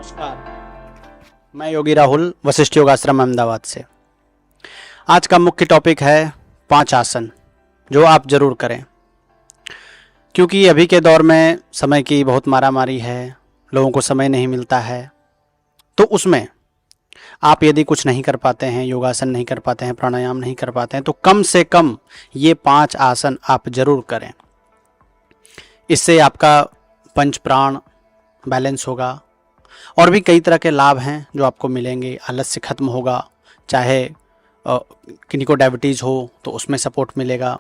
नमस्कार, मैं योगी राहुल वशिष्ठ योगाश्रम अहमदाबाद से। आज का मुख्य टॉपिक है 5 आसन जो आप जरूर करें, क्योंकि अभी के दौर में समय की बहुत मारामारी है, लोगों को समय नहीं मिलता है। तो उसमें आप यदि कुछ नहीं कर पाते हैं, योगासन नहीं कर पाते हैं, प्राणायाम नहीं कर पाते हैं, तो कम से कम ये 5 आसन आप जरूर करें। इससे आपका पंच प्राण बैलेंस होगा और भी कई तरह के लाभ हैं जो आपको मिलेंगे। आलस्य खत्म होगा, चाहे किन्हीं को डायबिटीज़ हो तो उसमें सपोर्ट मिलेगा।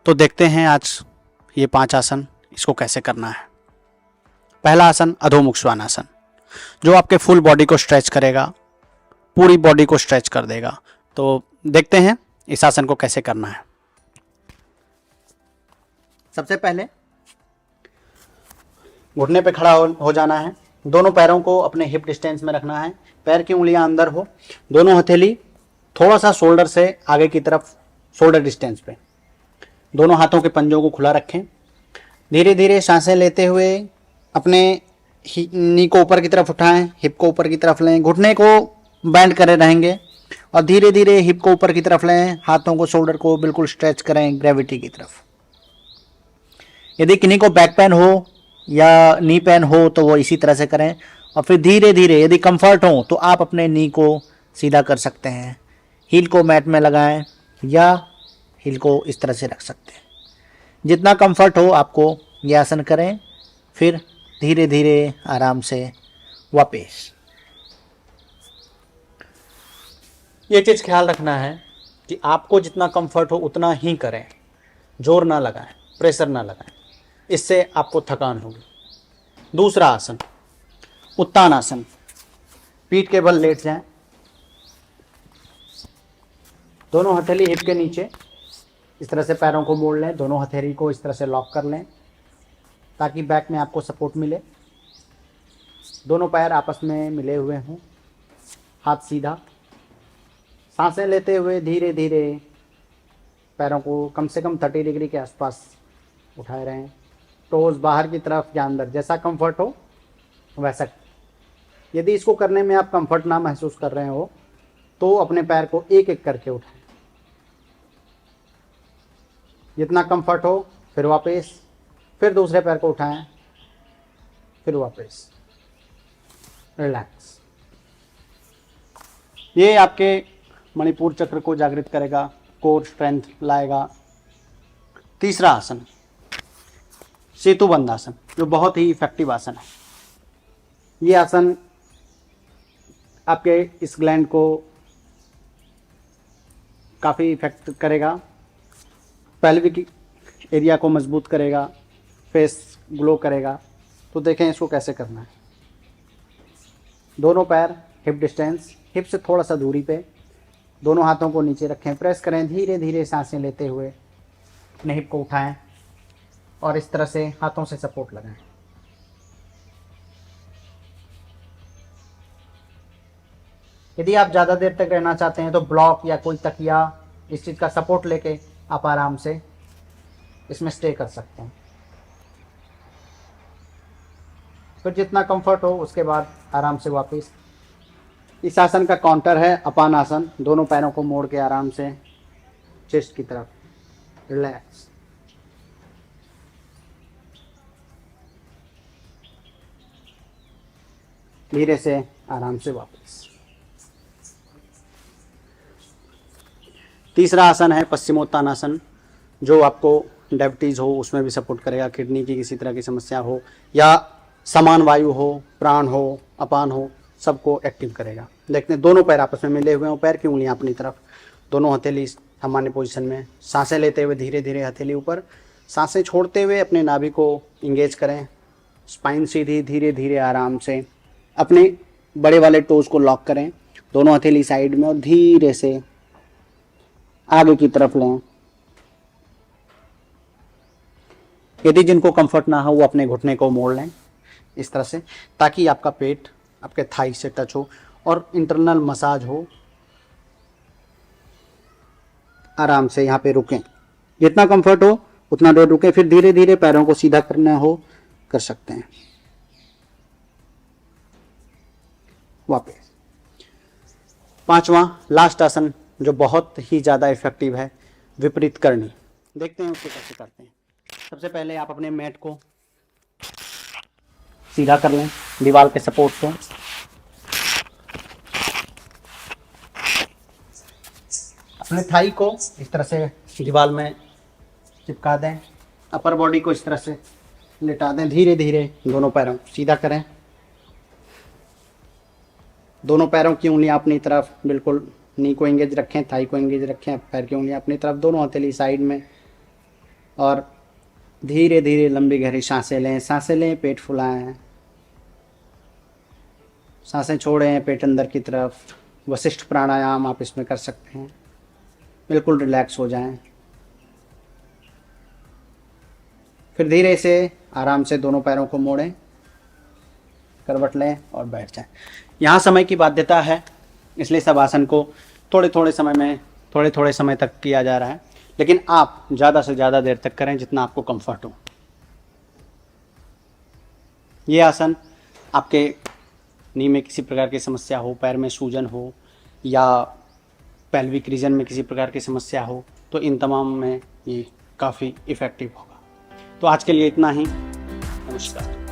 तो देखते हैं आज ये 5 आसन, इसको कैसे करना है। पहला आसन अधोमुख श्वानासन, जो आपके फुल बॉडी को स्ट्रेच करेगा, पूरी बॉडी को स्ट्रेच कर देगा। तो देखते हैं इस आसन को कैसे करना है। सबसे पहले घुटने पे खड़ा हो जाना है। दोनों पैरों को अपने हिप डिस्टेंस में रखना है, पैर की उंगलियां अंदर हो, दोनों हथेली थोड़ा सा शोल्डर से आगे की तरफ, शोल्डर डिस्टेंस पे। दोनों हाथों के पंजों को खुला रखें। धीरे धीरे सांसें लेते हुए अपने नी को ऊपर की तरफ उठाएं, हिप को ऊपर की तरफ लें, घुटने को बेंड करे रहेंगे और धीरे धीरे हिप को ऊपर की तरफ लें, हाथों को, शोल्डर को बिल्कुल स्ट्रेच करें ग्रेविटी की तरफ। यदि किन्हीं को बैक पेन हो या नी पेन हो तो वो इसी तरह से करें और फिर धीरे धीरे यदि कंफर्ट हो तो आप अपने नी को सीधा कर सकते हैं, हील को मैट में लगाएं या हील को इस तरह से रख सकते हैं। जितना कंफर्ट हो आपको ये आसन करें, फिर धीरे धीरे आराम से वापस। ये चीज़ ख्याल रखना है कि आपको जितना कंफर्ट हो उतना ही करें, जोर ना लगाएं, प्रेशर ना लगाएं, इससे आपको थकान होगी। दूसरा आसन उत्तान आसन, पीठ के बल लेट जाएं, दोनों हथेली हिप के नीचे, इस तरह से पैरों को मोड़ लें, दोनों हथेली को इस तरह से लॉक कर लें ताकि बैक में आपको सपोर्ट मिले। दोनों पैर आपस में मिले हुए हों, हाथ सीधा। सांसें लेते हुए धीरे धीरे पैरों को कम से कम 30 डिग्री के आसपास उठाए रहें, टोज बाहर की तरफ या अंदर, जैसा कंफर्ट हो वैसा। यदि इसको करने में आप कंफर्ट ना महसूस कर रहे हो तो अपने पैर को एक एक करके उठाएं, जितना कंफर्ट हो, फिर वापस, फिर दूसरे पैर को उठाएं, फिर वापस, रिलैक्स। ये आपके मणिपुर चक्र को जागृत करेगा, कोर स्ट्रेंथ लाएगा। तीसरा आसन सेतुबंध आसन, जो बहुत ही इफेक्टिव आसन है। ये आसन आपके इस ग्लैंड को काफ़ी इफेक्ट करेगा, पेल्विक एरिया को मजबूत करेगा, फेस ग्लो करेगा। तो देखें इसको कैसे करना है। दोनों पैर हिप डिस्टेंस, हिप से थोड़ा सा दूरी पे, दोनों हाथों को नीचे रखें, प्रेस करें, धीरे धीरे सांसें लेते हुए अपने हिप को उठाएं और इस तरह से हाथों से सपोर्ट लगाएं। यदि आप ज़्यादा देर तक रहना चाहते हैं तो ब्लॉक या कोई तकिया, इस चीज़ का सपोर्ट लेके आप आराम से इसमें स्टे कर सकते हैं। फिर जितना कंफर्ट हो उसके बाद आराम से वापस। इस आसन का काउंटर है अपान आसन, दोनों पैरों को मोड़ के आराम से चेस्ट की तरफ, रिलैक्स। धीरे से आराम से वापस। तीसरा आसन है पश्चिमोत्तान आसन, जो आपको डायबिटीज़ हो उसमें भी सपोर्ट करेगा, किडनी की किसी तरह की समस्या हो या समान वायु हो, प्राण हो, अपान हो, सबको एक्टिव करेगा। देखते हैं, दोनों पैर आपस में मिले हुए हों, पैर की उंगलियां अपनी तरफ, दोनों हथेली सामान्य पोजीशन में। सांसें लेते हुए धीरे धीरे हथेली ऊपर, सांसें छोड़ते हुए अपने नाभि को इंगेज करें, स्पाइन सीधी, धीरे धीरे आराम से अपने बड़े वाले टोज को लॉक करें, दोनों हथेली साइड में, और धीरे से आगे की तरफ लें। यदि जिनको कंफर्ट ना हो वो अपने घुटने को मोड़ लें इस तरह से, ताकि आपका पेट आपके थाई से टच हो और इंटरनल मसाज हो। आराम से यहाँ पे रुकें, जितना कंफर्ट हो उतना देर रुकें, फिर धीरे धीरे पैरों को सीधा करना हो कर सकते हैं। वापस। पांचवा लास्ट आसन जो बहुत ही ज़्यादा इफेक्टिव है, विपरीत करनी। देखते हैं उसको कैसे करते हैं। सबसे पहले आप अपने मैट को सीधा कर लें दीवार के सपोर्ट से। अपने थाई को इस तरह से दीवार में चिपका दें। अपर बॉडी को इस तरह से लेटा दें। धीरे धीरे दोनों पैरों को सीधा करें। दोनों पैरों की उंगलियां अपनी तरफ, बिल्कुल नी को एंगेज रखें, थाई को एंगेज रखें, पैर की उंगलियां अपनी तरफ, दोनों हथेली साइड में। और धीरे धीरे लंबी गहरी सांसें लें। सांसें लें, पेट फुलाएं, सांसें छोड़ें पेट अंदर की तरफ। वशिष्ठ प्राणायाम आप इसमें कर सकते हैं। बिल्कुल रिलैक्स हो जाएं। फिर धीरे से आराम से दोनों पैरों को मोड़ें, करवट लें और बैठ जाएं। यहाँ समय की बाध्यता है, इसलिए सब आसन को थोड़े थोड़े समय तक किया जा रहा है, लेकिन आप ज़्यादा से ज़्यादा देर तक करें जितना आपको कंफर्ट हो। ये आसन आपके नी में किसी प्रकार की समस्या हो, पैर में सूजन हो या पेल्विक रीजन में किसी प्रकार की समस्या हो, तो इन तमाम में ये काफ़ी इफ़ेक्टिव होगा। तो आज के लिए इतना ही। नमस्कार।